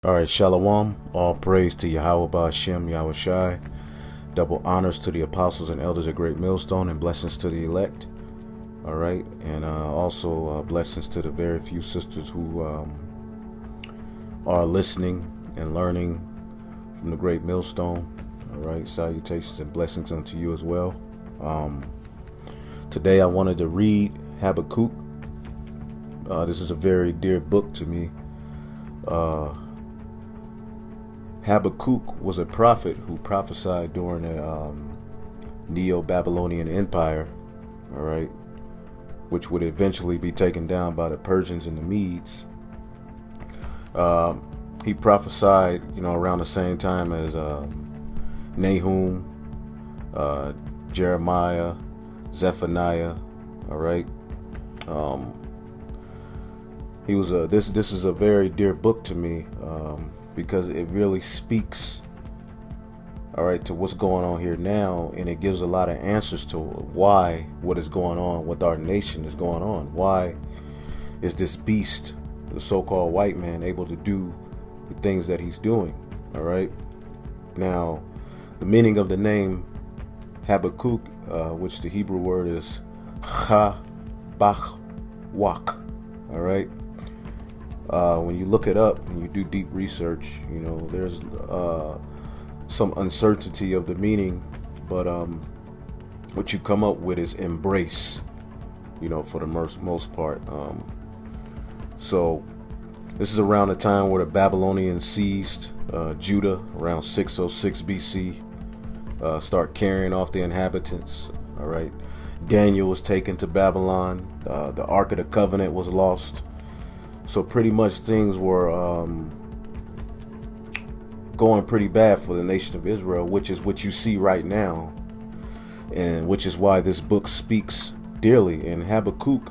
All right, Shalom. All praise to Yahweh Ba'Shem, Yahweh Shai. Double honors to the apostles and elders at Great Millstone, and blessings to the elect. All right, and also blessings to the very few sisters who are listening and learning from the Great Millstone. All right, salutations and blessings unto you as well. Today I wanted to read Habakkuk. This is a very dear book to me. Habakkuk was a prophet who prophesied during the Neo-Babylonian Empire, all right, which would eventually be taken down by the Persians and the Medes. He prophesied, around the same time as Nahum, Jeremiah, Zephaniah, all right. He was this is a very dear book to me. Because it really speaks, all right, to what's going on here now, and it gives a lot of answers to why what is going on with our nation is going on. Why is this beast, the so-called white man, able to do the things that he's doing? All right. Now, the meaning of the name Habakkuk, which the Hebrew word is Habakkuks, all right. When you look it up and you do deep research, there's some uncertainty of the meaning, but what you come up with is embrace, for the most part. So this is around the time where the Babylonians seized Judah around 606 BC, start carrying off the inhabitants. All right, Daniel was taken to Babylon. The Ark of the Covenant was lost. So pretty much things were going pretty bad for the nation of Israel, which is what you see right now, and which is why this book speaks dearly. And Habakkuk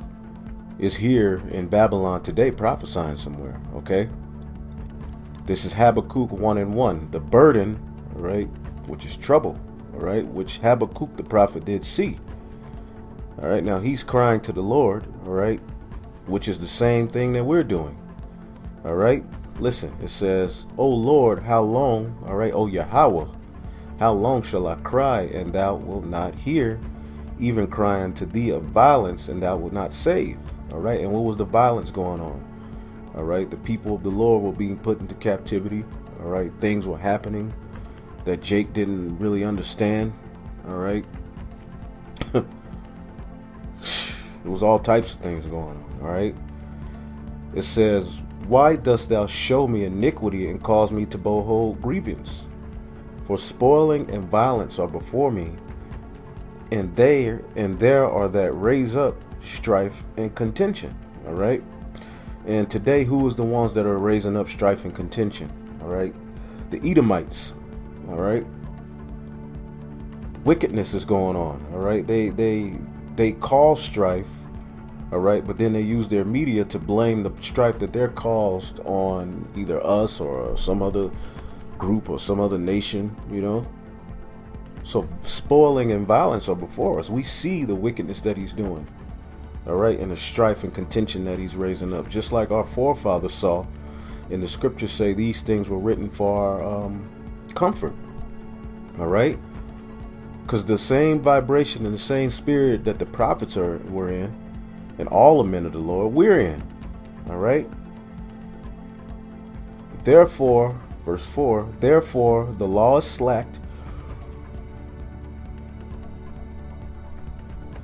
is here in Babylon today prophesying somewhere, okay? This is Habakkuk 1:1. The burden, all right, which is trouble, all right, which Habakkuk the prophet did see. All right, now he's crying to the Lord, all right, which is the same thing that we're doing. All right. Listen, it says, "O Lord, how long?" All right. "O Yahweh, how long shall I cry and thou wilt not hear? Even cry unto thee of violence and thou wilt not save." All right. And what was the violence going on? All right. The people of the Lord were being put into captivity. All right. Things were happening that Jake didn't really understand. All right. There was all types of things going on. All right. It says, "Why dost thou show me iniquity and cause me to behold grievance? For spoiling and violence are before me, and there are that raise up strife and contention." All right. And today, who is the ones that are raising up strife and contention? All right. The Edomites. All right. Wickedness is going on. All right. They cause strife, all right, but then they use their media to blame the strife that they're caused on either us or some other group or some other nation, So spoiling and violence are before us. We see the wickedness that he's doing, all right, and the strife and contention that he's raising up, just like our forefathers saw. And the scriptures say these things were written for our comfort, all right. Because the same vibration and the same spirit that the prophets were in, and all the men of the Lord, we're in. All right. Therefore, verse 4, therefore the law is slacked.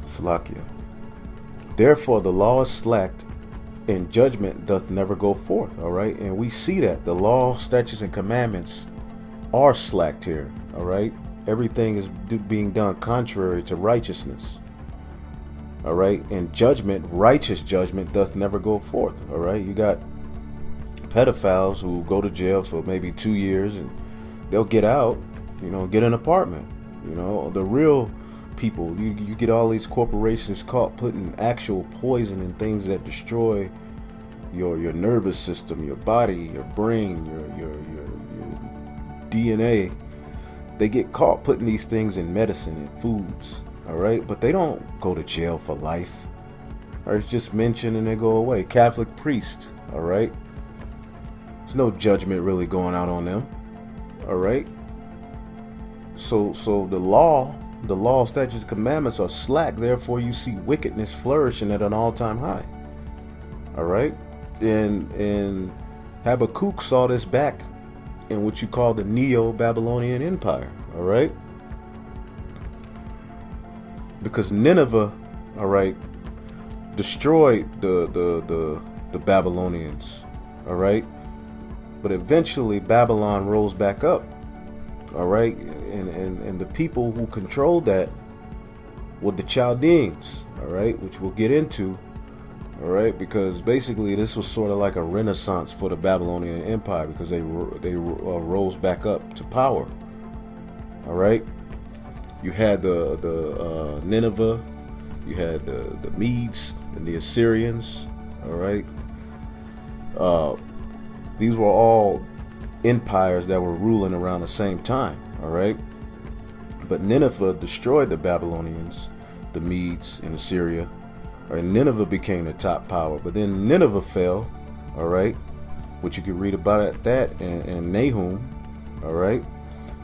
Salakia. Therefore the law is slacked, and judgment doth never go forth. All right. And we see that the law, statutes, and commandments are slacked here. All right. Everything is being done contrary to righteousness. All right. And judgment, righteous judgment, doth never go forth. All right. You got pedophiles who go to jail for maybe 2 years and they'll get out, get an apartment. The real people, you get all these corporations caught putting actual poison in things that destroy your nervous system, your body, your brain, your DNA. They get caught putting these things in medicine and foods, all right? But they don't go to jail for life. Or it's just mentioned and they go away. Catholic priest, all right? There's no judgment really going out on them. All right. So the law, statutes, commandments are slack. Therefore, you see wickedness flourishing at an all-time high. All right. And Habakkuk saw this back in what you call the Neo-Babylonian Empire. All right. Because Nineveh, all right, destroyed the Babylonians. All right. But eventually Babylon rose back up. All right. And the people who controlled that were the Chaldeans. All right. Which we'll get into. All right. Because basically this was sort of like a renaissance for the Babylonian Empire, because they rose back up to power. All right. You had the Nineveh. You had the Medes and the Assyrians. All right. These were all empires that were ruling around the same time. All right. But Nineveh destroyed the Babylonians, the Medes, and Assyria. All right, Nineveh became the top power. But then Nineveh fell. All right. Which you can read about that in Nahum. All right.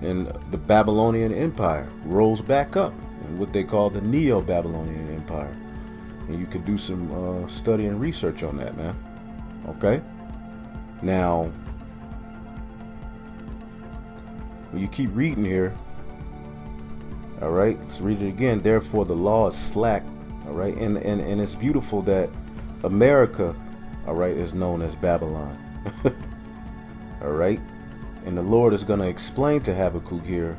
And the Babylonian Empire rose back up in what they call the Neo-Babylonian Empire. And you could do some study and research on that, man. Okay. Now, when you keep reading here, all right, let's read it again. Therefore, the law is slack, all right, and it's beautiful that America, all right, is known as Babylon, all right, and the Lord is going to explain to Habakkuk here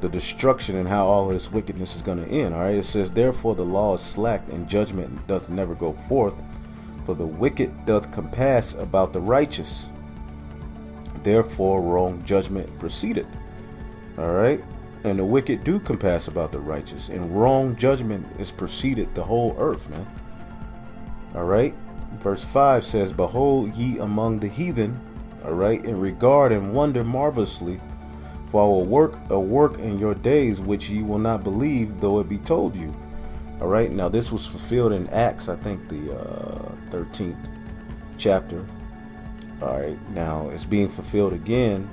the destruction and how all this wickedness is going to end. All right, it says, therefore, the law is slack, and judgment doth never go forth. For the wicked doth compass about the righteous. Therefore wrong judgment proceedeth. All right. And the wicked do compass about the righteous. And wrong judgment is proceeded the whole earth, man. All right. Verse 5 says, behold ye among the heathen. All right. And regard and wonder marvelously. For I will work a work in your days which ye will not believe, though it be told you. All right, now this was fulfilled in Acts, I think the 13th chapter. All right, now it's being fulfilled again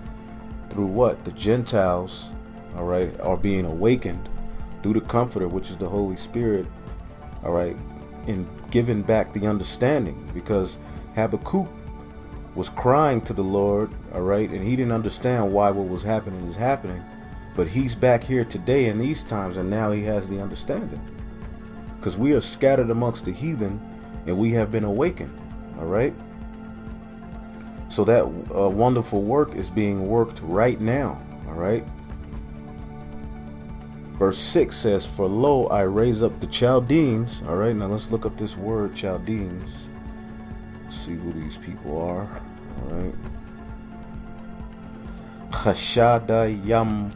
through what? The Gentiles, all right, are being awakened through the Comforter, which is the Holy Spirit, all right, and given back the understanding, because Habakkuk was crying to the Lord, all right, and he didn't understand why what was happening is happening, but he's back here today in these times, and now he has the understanding. Because we are scattered amongst the heathen, and we have been awakened. All right. So that wonderful work is being worked right now. All right. Verse 6 says, for lo, I raise up the Chaldeans. All right. Now let's look up this word Chaldeans. See who these people are. All right. Chashadayamma.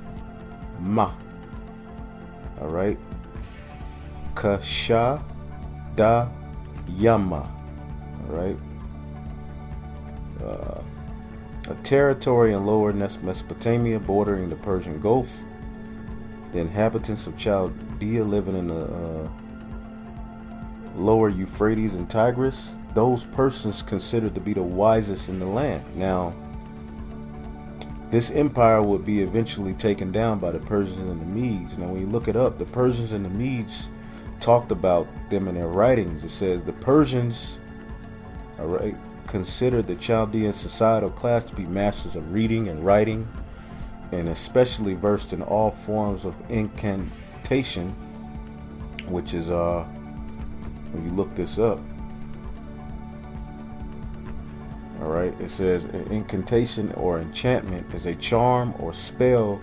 All right. Kashadayama. All right. A territory in lower Mesopotamia bordering the Persian Gulf. The inhabitants of Chaldea living in the lower Euphrates and Tigris. Those persons considered to be the wisest in the land. Now, this empire would be eventually taken down by the Persians and the Medes. Now, when you look it up, the Persians and the Medes talked about them in their writings. It says the Persians, all right, considered the Chaldean societal class to be masters of reading and writing, and especially versed in all forms of incantation, which is when you look this up, all right, it says an incantation or enchantment is a charm or spell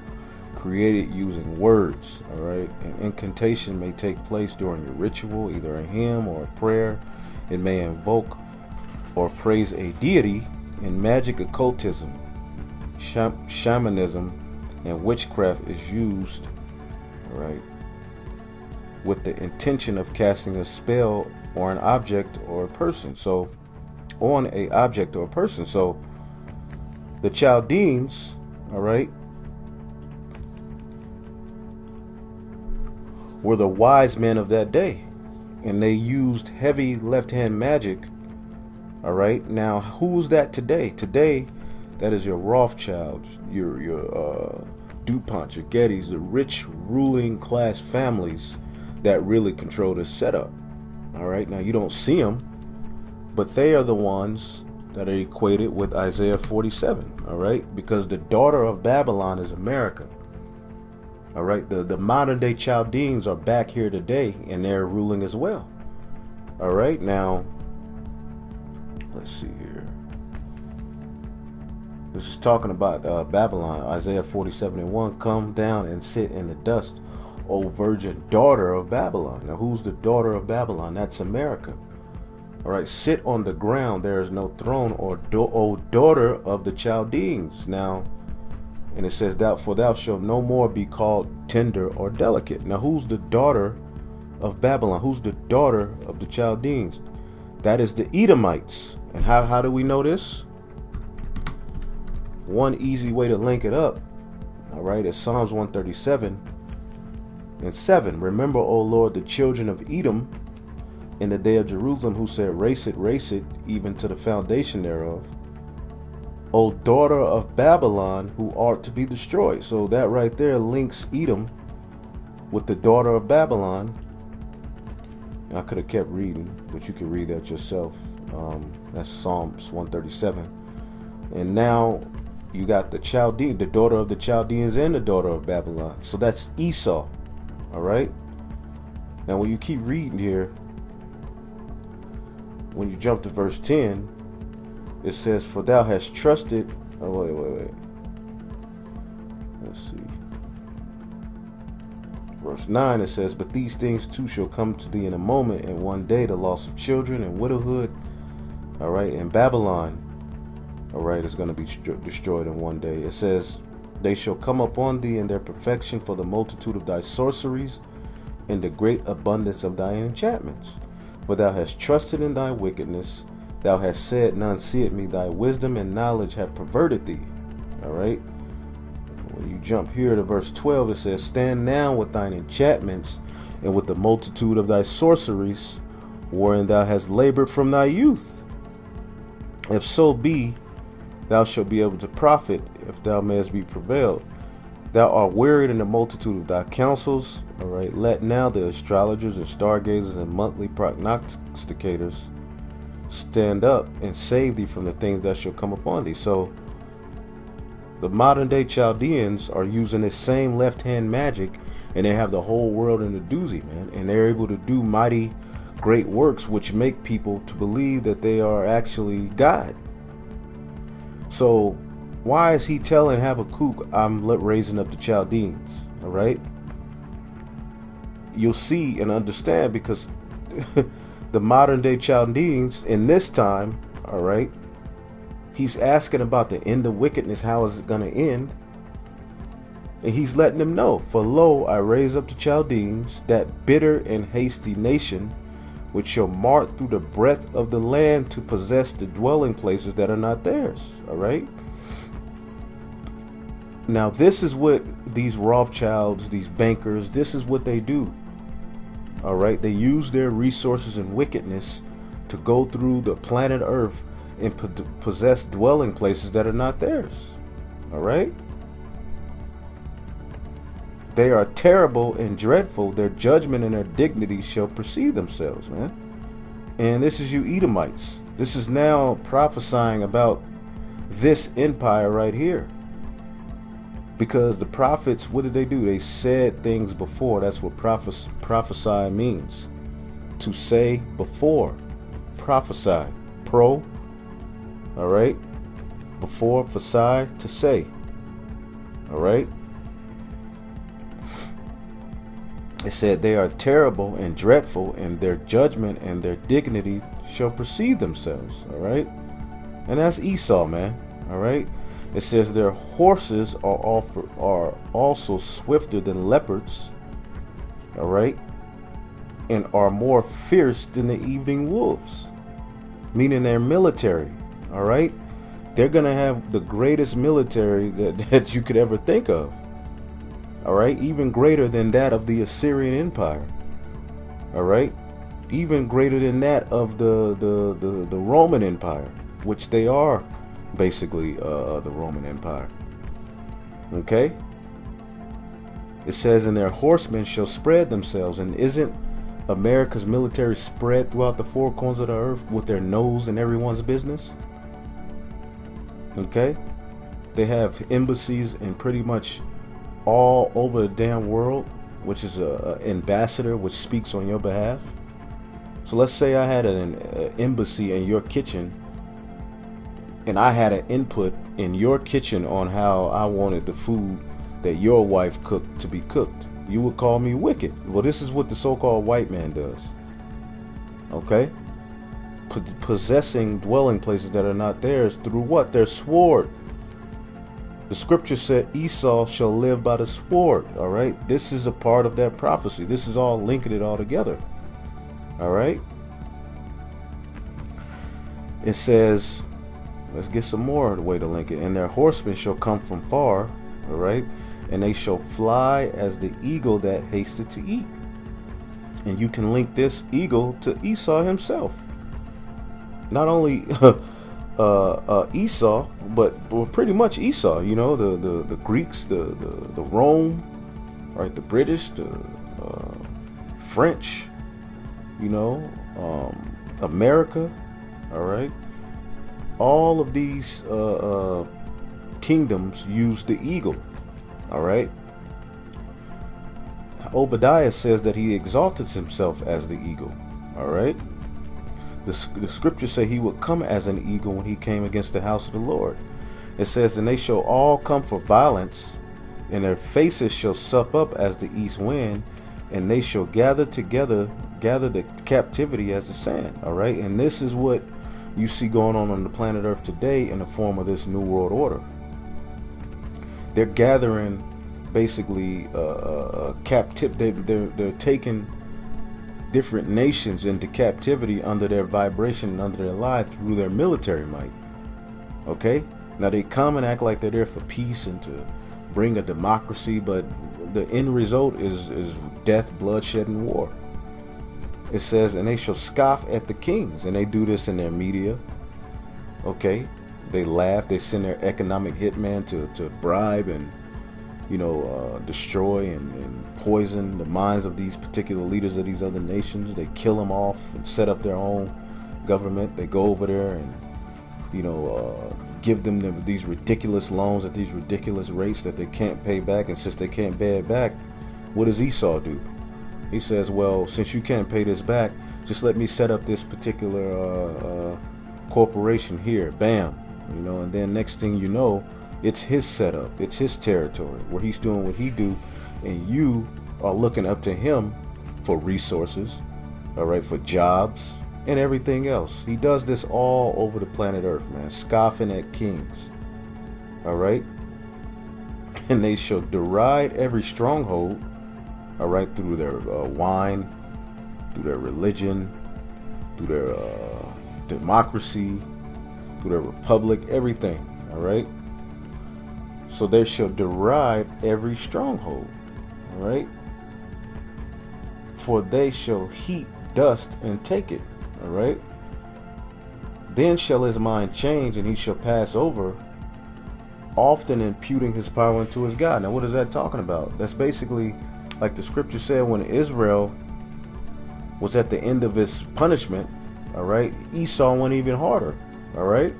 created using words. All right, an incantation may take place during a ritual, either a hymn or a prayer. It may invoke or praise a deity. In magic, occultism, shamanism, and witchcraft is used, all right, with the intention of casting a spell or an object or a person. So on a object or a person. So the Chaldeans, all right, were the wise men of that day, and they used heavy left-hand magic, All right. Now, who's that today? Today, that is your Rothschilds, your DuPont, your Gettys, the rich ruling class families that really control this setup. All right. Now, you don't see them, but they are the ones that are equated with Isaiah 47. All right. Because the daughter of Babylon is America. All right. The modern day Chaldeans are back here today, and they're ruling as well. All right. Now, let's see here. This is talking about Babylon. Isaiah 47:1. Come down and sit in the dust, O virgin daughter of Babylon. Now, who's the daughter of Babylon? That's America. All right. Sit on the ground. There is no throne, or O daughter of the Chaldeans. Now, and it says, for thou shalt no more be called tender or delicate. Now, who's the daughter of Babylon? Who's the daughter of the Chaldeans? That is the Edomites. And how do we know this? One easy way to link it up, all right, is Psalms 137:7. Remember, O Lord, the children of Edom in the day of Jerusalem, who said, race it, even to the foundation thereof. O daughter of Babylon, who art to be destroyed. So that right there links Edom with the daughter of Babylon. I could have kept reading, but you can read that yourself. That's Psalms 137. And now you got the Chaldean, the daughter of the Chaldeans and the daughter of Babylon. So that's Esau. All right. Now, when you keep reading here, when you jump to verse 10, it says, for thou hast trusted. Oh, wait. Let's see. Verse 9, it says, but these things too shall come to thee in a moment, and one day the loss of children and widowhood. All right. And Babylon, all right, is going to be destroyed in one day. It says, they shall come upon thee in their perfection for the multitude of thy sorceries and the great abundance of thy enchantments. For thou hast trusted in thy wickedness. Thou hast said, none seeth me. Thy wisdom and knowledge have perverted thee. All right. When you jump here to verse 12, it says, stand now with thine enchantments and with the multitude of thy sorceries, wherein thou hast labored from thy youth. If so be, thou shalt be able to profit, if thou mayest be prevailed. Thou art wearied in the multitude of thy counsels. All right. Let now the astrologers and stargazers and monthly prognosticators stand up and save thee from the things that shall come upon thee. So the modern day Chaldeans are using this same left hand magic, and they have the whole world in a doozy, man. And they're able to do mighty great works, which make people to believe that they are actually God. So why is he telling Habakkuk, I'm raising up the Chaldeans? All right. You'll see and understand, because the modern day Chaldeans in this time, all right, he's asking about the end of wickedness. How is it going to end? And he's letting them know, for lo, I raise up the Chaldeans, that bitter and hasty nation, which shall march through the breadth of the land to possess the dwelling places that are not theirs. All right. Now, this is what these Rothschilds, these bankers, this is what they do. All right. They use their resources and wickedness to go through the planet Earth and possess dwelling places that are not theirs. All right. They are terrible and dreadful. Their judgment and their dignity shall precede themselves, man. And this is you Edomites. This is now prophesying about this empire right here. Because the prophets, what did they do? They said things before. That's what prophesy means. To say before. Prophesy. Pro. All right. Before, phasai, to say. All right. It said they are terrible and dreadful, and their judgment and their dignity shall precede themselves. All right. And that's Esau, man. All right. It says their horses are also swifter than leopards. All right. And are more fierce than the evening wolves. Meaning they're military. All right. They're going to have the greatest military that you could ever think of. All right. Even greater than that of the Assyrian Empire. All right. even greater than that of the Roman Empire, which they are basically the Roman Empire. Okay? It says, and their horsemen shall spread themselves. And isn't America's military spread throughout the four corners of the earth with their nose in everyone's business? Okay? They have embassies in pretty much all over the damn world, which is a ambassador which speaks on your behalf. So let's say I had an embassy in your kitchen, and I had an input in your kitchen on how I wanted the food that your wife cooked to be cooked. You would call me wicked. Well, this is what the so-called white man does. Okay? Possessing dwelling places that are not theirs through what? Their sword. The scripture said Esau shall live by the sword. All right? This is a part of that prophecy. This is all linking it all together. All right? It says, let's get some more way to link it. And their horsemen shall come from far. All right? And they shall fly as the eagle that hasted to eat. And you can link this eagle to Esau himself. Not only Esau, but pretty much Esau. You know, the Greeks, the Rome, right? The British, the French. You know, America. All right. All of these kingdoms use the eagle. All right. Obadiah says that he exalted himself as the eagle. All right. The scriptures say he would come as an eagle when he came against the house of the Lord. It says, and they shall all come for violence, and their faces shall sup up as the east wind, and they shall gather the captivity as the sand. All right. And this is what you see going on the planet Earth today in the form of this new world order. They're gathering basically captive. They're taking different nations into captivity under their vibration and under their lie through their military might. Okay? Now they come and act like they're there for peace and to bring a democracy, but the end result is death, bloodshed, and war. It says, and they shall scoff at the kings, and they do this in their media. Okay? They laugh. They send their economic hitman to bribe and, you know, destroy and poison the minds of these particular leaders of these other nations. They kill them off and set up their own government. They go over there and, you know, give them these ridiculous loans at these ridiculous rates that they can't pay back. And since they can't pay it back, what does Esau do? He says, well, since you can't pay this back, just let me set up this particular corporation here. Bam. You know, and then next thing you know, it's his setup, it's his territory where he's doing what he do, and you are looking up to him for resources, all right, for jobs and everything else. He does this all over the planet Earth, man, scoffing at kings, all right, and they shall deride every stronghold, all right, through their wine, through their religion, through their democracy, through their republic, everything, all right? So they shall deride every stronghold, all right? For they shall heat dust and take it, all right? Then shall his mind change, and he shall pass over, often imputing his power unto his God. Now, what is that talking about? That's basically, like the scripture said, when Israel was at the end of its punishment, all right, Esau went even harder. All right.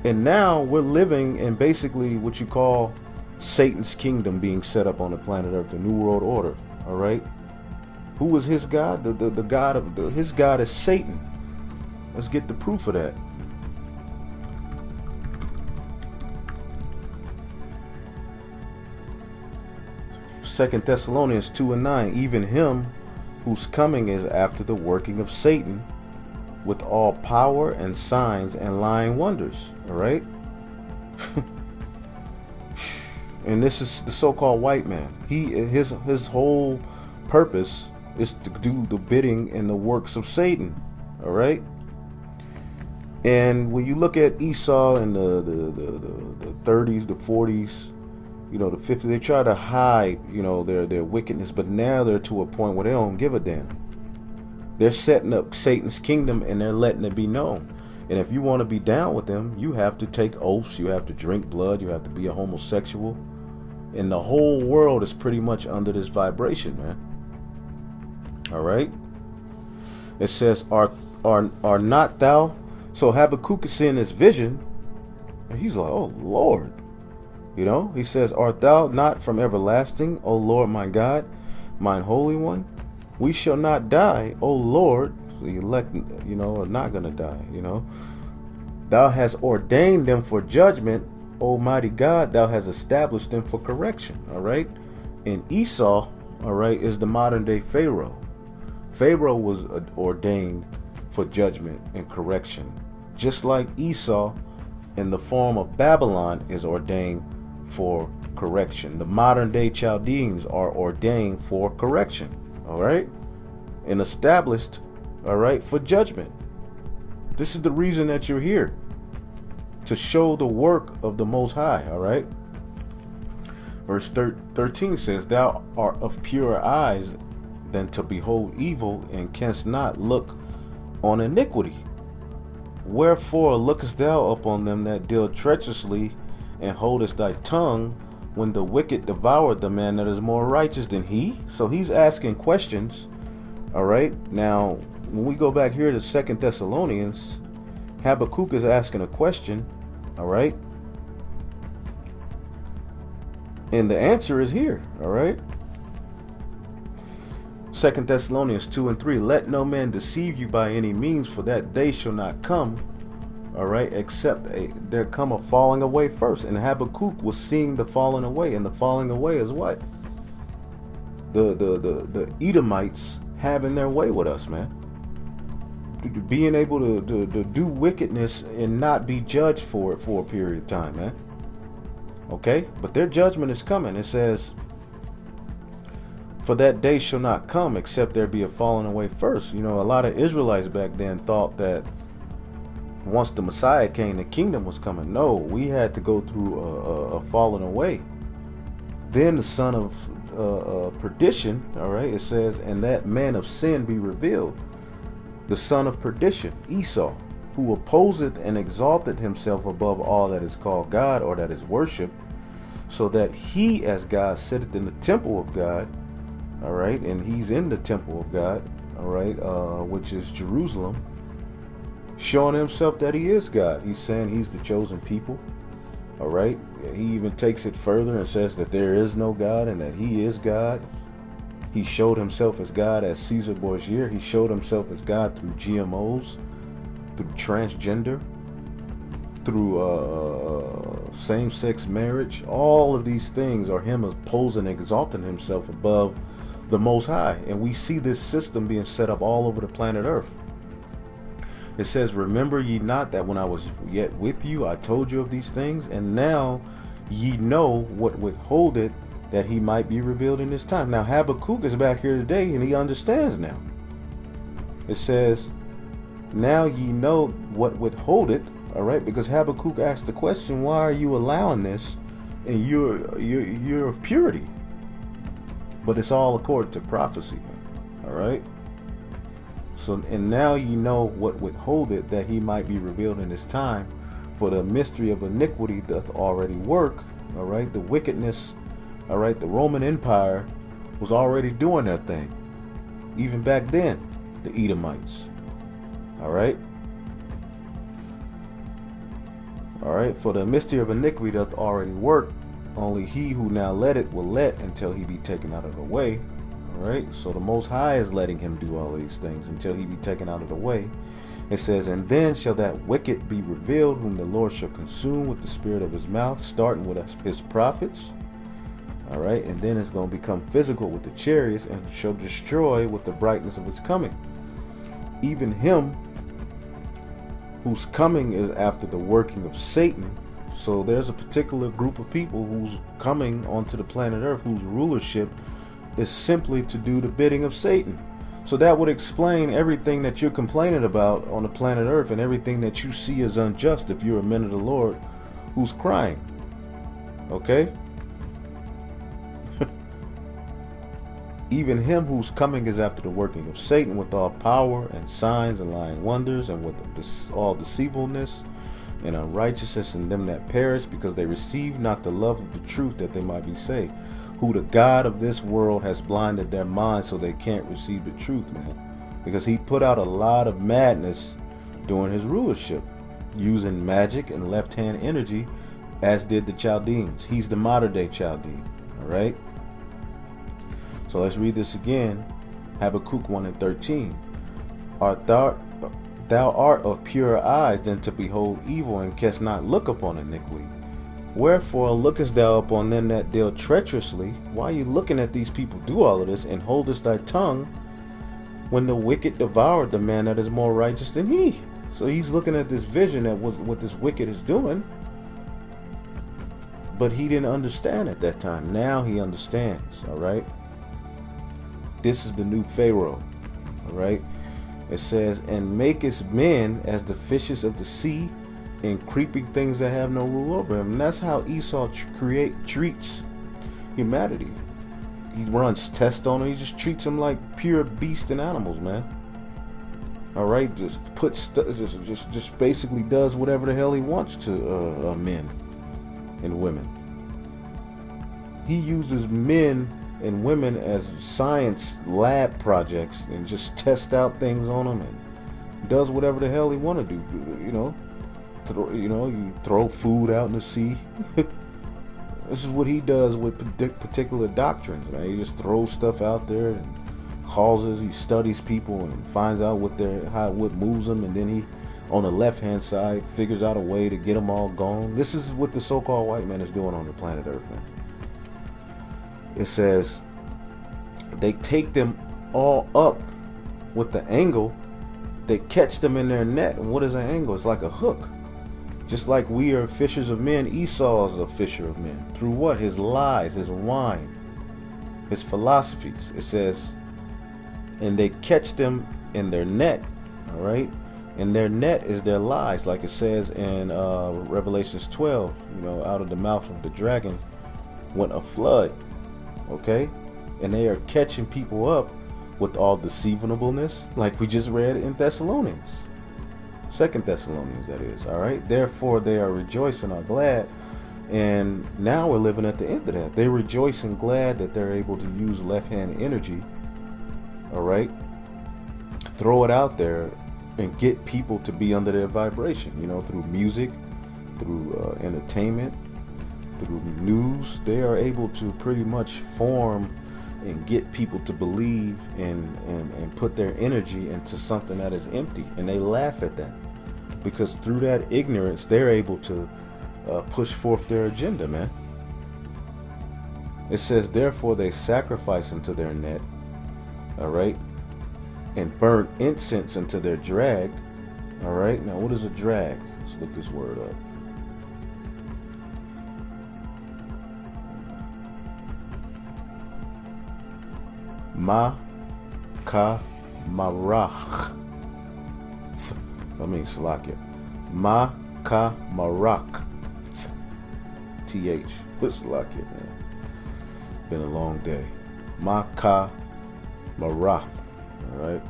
And now we're living in basically what you call Satan's kingdom being set up on the planet Earth, the New World Order. All right. Who was his God? The God of his God is Satan. Let's get the proof of that. Second Thessalonians 2:9. Even him whose coming is after the working of Satan, with all power and signs and lying wonders. All right. And this is the so-called white man. His whole purpose is to do the bidding and the works of Satan. All right. And when you look at Esau in the 30s, the 40s, you know, the 50s, they try to hide, you know, their wickedness, but now they're to a point where they don't give a damn. They're setting up Satan's kingdom and they're letting it be known. And if you want to be down with them, you have to take oaths, you have to drink blood, you have to be a homosexual. And the whole world is pretty much under this vibration, man. All right. It says, are not thou? So Habakkuk is seeing this vision, and he's like, oh Lord. You know, he says, art thou not from everlasting, O Lord my God, mine Holy One? We shall not die, O Lord. The elect, you know, are not going to die, you know. Thou hast ordained them for judgment, Almighty God. Thou hast established them for correction, all right? And Esau, all right, is the modern day Pharaoh. Pharaoh was ordained for judgment and correction, just like Esau in the form of Babylon is ordained for correction. The modern day Chaldeans are ordained for correction, all right, and established, all right, for judgment. This is the reason that you're here, to show the work of the Most High, all right. Verse 13 says, thou art of purer eyes than to behold evil, and canst not look on iniquity. Wherefore lookest thou upon them that deal treacherously, and holdest thy tongue when the wicked devoured the man that is more righteous than he? So he's asking questions, all right. Now, when we go back here to 2 Thessalonians, Habakkuk is asking a question, all right. And the answer is here, all right. 2 Thessalonians 2 and 3, let no man deceive you by any means, for that day shall not come, all right, except there come a falling away first. And Habakkuk was seeing the falling away, and the falling away is what? The Edomites having their way with us, man. Being able to do wickedness and not be judged for it for a period of time, man. Okay, but their judgment is coming. It says, for that day shall not come except there be a falling away first. You know, a lot of Israelites back then thought that once the Messiah came, the kingdom was coming. No, we had to go through a falling away. Then the son of perdition, all right, it says, and that man of sin be revealed, the son of perdition, Esau, who opposeth and exalted himself above all that is called God or that is worshipped, so that he as God sitteth in the temple of God, all right, and he's in the temple of God, all right, which is Jerusalem, showing himself that he is God. He's saying he's the chosen people, all right. He even takes it further and says that there is no God and that he is God. He showed himself as God as Caesar Borgia. He showed himself as God through GMOs, through transgender, through same-sex marriage. All of these things are him opposing and exalting himself above the Most High. And we see this system being set up all over the planet Earth. It says, remember ye not that when I was yet with you, I told you of these things, and now ye know what withholdeth, that he might be revealed in this time. Now Habakkuk is back here today, and he understands now. It says, now ye know what withholdeth, all right, because Habakkuk asked the question, why are you allowing this? And you're of purity. But it's all according to prophecy, all right. So, and now ye know what withholdeth, that he might be revealed in this time, for the mystery of iniquity doth already work, all right. The wickedness, all right, the Roman Empire was already doing their thing, even back then, the Edomites, all right. All right, for the mystery of iniquity doth already work, only he who now let it will let until he be taken out of the way. All right, so the Most High is letting him do all of these things until he be taken out of the way. It says, and then shall that wicked be revealed, whom the Lord shall consume with the spirit of his mouth, starting with his prophets. All right, and then it's going to become physical with the chariots, and shall destroy with the brightness of his coming. Even him whose coming is after the working of Satan. So there's a particular group of people who's coming onto the planet Earth, whose rulership is simply to do the bidding of Satan. So that would explain everything that you're complaining about on the planet Earth, and everything that you see as unjust if you're a man of the Lord who's crying. Okay? Even him whose coming is after the working of Satan, with all power and signs and lying wonders, and with all deceivableness and unrighteousness in them that perish, because they receive not the love of the truth, that they might be saved. Who the God of this world has blinded their minds so they can't receive the truth, man. Because he put out a lot of madness during his rulership, using magic and left-hand energy, as did the Chaldeans. He's the modern-day Chaldean, all right? So let's read this again. Habakkuk 1 and 13. Thou art of purer eyes than to behold evil, and canst not look upon iniquity. Wherefore lookest thou upon them that deal treacherously? Why are you looking at these people do all of this, and holdest thy tongue when the wicked devoured the man that is more righteous than he? So he's looking at this vision that what this wicked is doing, but he didn't understand at that time. Now he understands, all right? This is the new Pharaoh, all right? It says, and makest men as the fishes of the sea, and creeping things that have no rule over him. And that's how Esau treats humanity. He runs tests on them. He just treats them like pure beasts and animals, man. All right, just just basically does whatever the hell he wants to men and women. He uses men and women as science lab projects and just test out things on them and does whatever the hell he want to do. You throw food out in the sea. This is what he does with particular doctrines, man. He just throws stuff out there and he studies people and finds out what moves them, and then he, on the left-hand side, figures out a way to get them all gone. This is what the so-called white man is doing on the planet Earth, man. It says they take them all up with the angle. They catch them in their net. And what is an angle? It's like a hook. Just like we are fishers of men, Esau is a fisher of men. Through what? His lies, his wine, his philosophies. It says, and they catch them in their net, all right? And their net is their lies, like it says in Revelations 12, out of the mouth of the dragon went a flood, okay? And they are catching people up with all deceivableness, like we just read in Thessalonians. 2 Thessalonians, that is, all right? Therefore, they are rejoicing, are glad. And now we're living at the end of that. They rejoice and glad that they're able to use left-hand energy, all right? Throw it out there and get people to be under their vibration, through music, through entertainment, through news. They are able to pretty much form and get people to believe and put their energy into something that is empty. And they laugh at that, because through that ignorance, they're able to push forth their agenda, man. It says, therefore they sacrifice unto their net, all right, and burn incense unto their drag, all right. Now, what is a drag? Let's look this word up. Salakia. Marak. TH. What's Salakia, man? Been a long day. Marath. All right.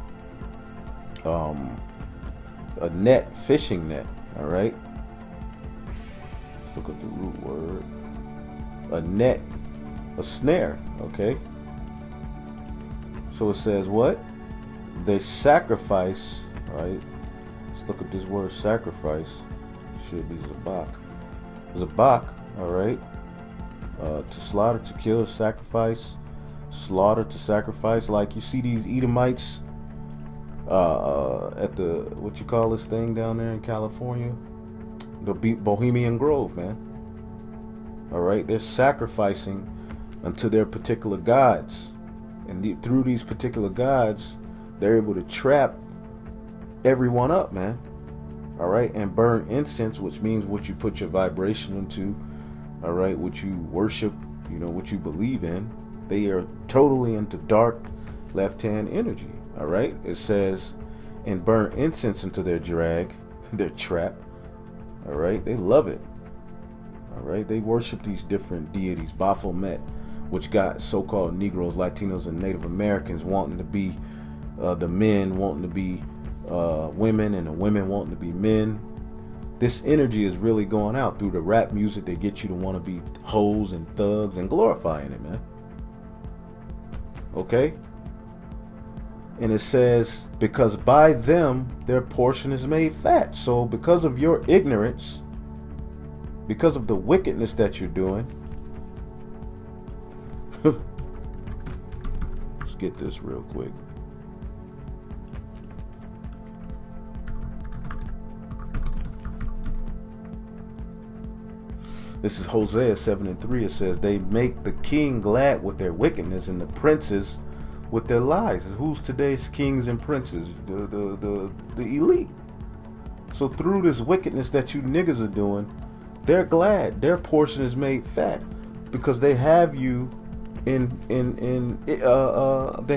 A net, fishing net. All right. Let's look at the root word. A net, a snare. Okay. So it says what? They sacrifice, right? Let's look at this word sacrifice. Should be zabak. Zabak, all right. To slaughter, to kill, sacrifice. Slaughter, to sacrifice. Like you see these Edomites at the, what you call this thing down there in California? The Bohemian Grove, man. All right. They're sacrificing unto their particular gods. And through these particular gods, they're able to trap everyone up, man. All right. And burn incense, which means what you put your vibration into. All right. What you worship, what you believe in. They are totally into dark left-hand energy. All right. It says, and burn incense into their drag, their trap. All right. They love it. All right. They worship these different deities. Baphomet, which got so-called Negroes, Latinos, and Native Americans wanting to be the men, wanting to be women, and the women wanting to be men. This energy is really going out through the rap music. They get you to want to be hoes and thugs and glorifying it, man. Okay? And it says, because by them their portion is made fat. So because of your ignorance, because of the wickedness that you're doing, let's get this real quick. This is Hosea 7:3. It says, they make the king glad with their wickedness and the princes with their lies. Who's today's kings and princes? The elite. So through this wickedness that you niggas are doing, they're glad. Their portion is made fat because they have you they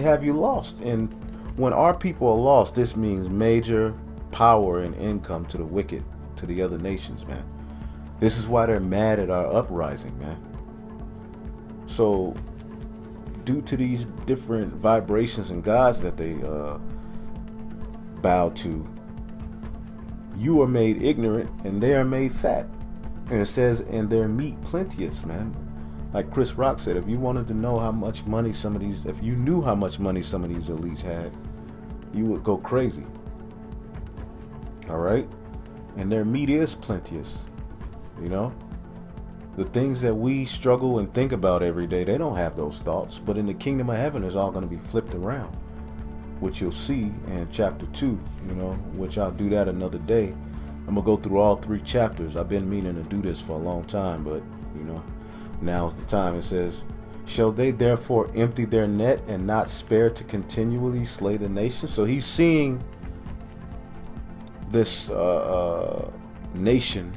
have you lost. And when our people are lost, this means major power and income to the wicked, to the other nations, man. This is why they're mad at our uprising, man. So, due to these different vibrations and gods that they bow to, you are made ignorant and they are made fat. And it says, and their meat plenteous, man. Like Chris Rock said, if you wanted to know how much money if you knew how much money some of these elites had, you would go crazy. All right? And their meat is plenteous. You know, the things that we struggle and think about every day, they don't have those thoughts. But in the kingdom of heaven, it's all going to be flipped around, which you'll see in chapter 2, you know, which I'll do that another day. I'm going to go through all 3 chapters. I've been meaning to do this for a long time, but, you know, now's the time. It says, shall they therefore empty their net and not spare to continually slay the nation? So he's seeing this nation,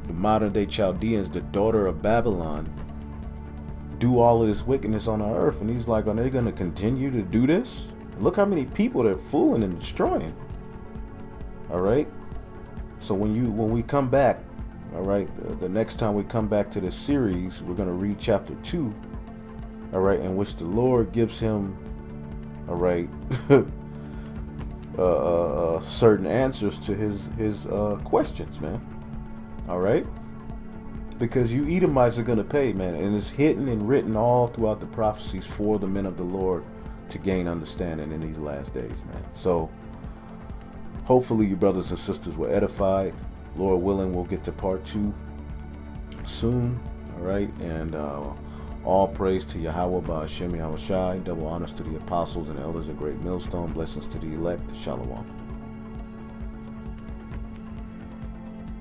the modern day Chaldeans, the daughter of Babylon, do all of this wickedness on the earth. And he's like, are they going to continue to do this? Look how many people they're fooling and destroying. All right. So when we come back, all right, the next time we come back to this series, we're going to read chapter 2. All right. In which the Lord gives him, all right, certain answers to his questions, man. All right, because you Edomites are going to pay, man, and it's hidden and written all throughout the prophecies for the men of the Lord to gain understanding in these last days, man. So hopefully you brothers and sisters were edified. Lord willing, we'll get to part 2 soon. All right, and all praise to Yahweh Ba'ashem Yahushai. Double honors to the apostles and elders of Great Millstone. Blessings to the elect. Shalom.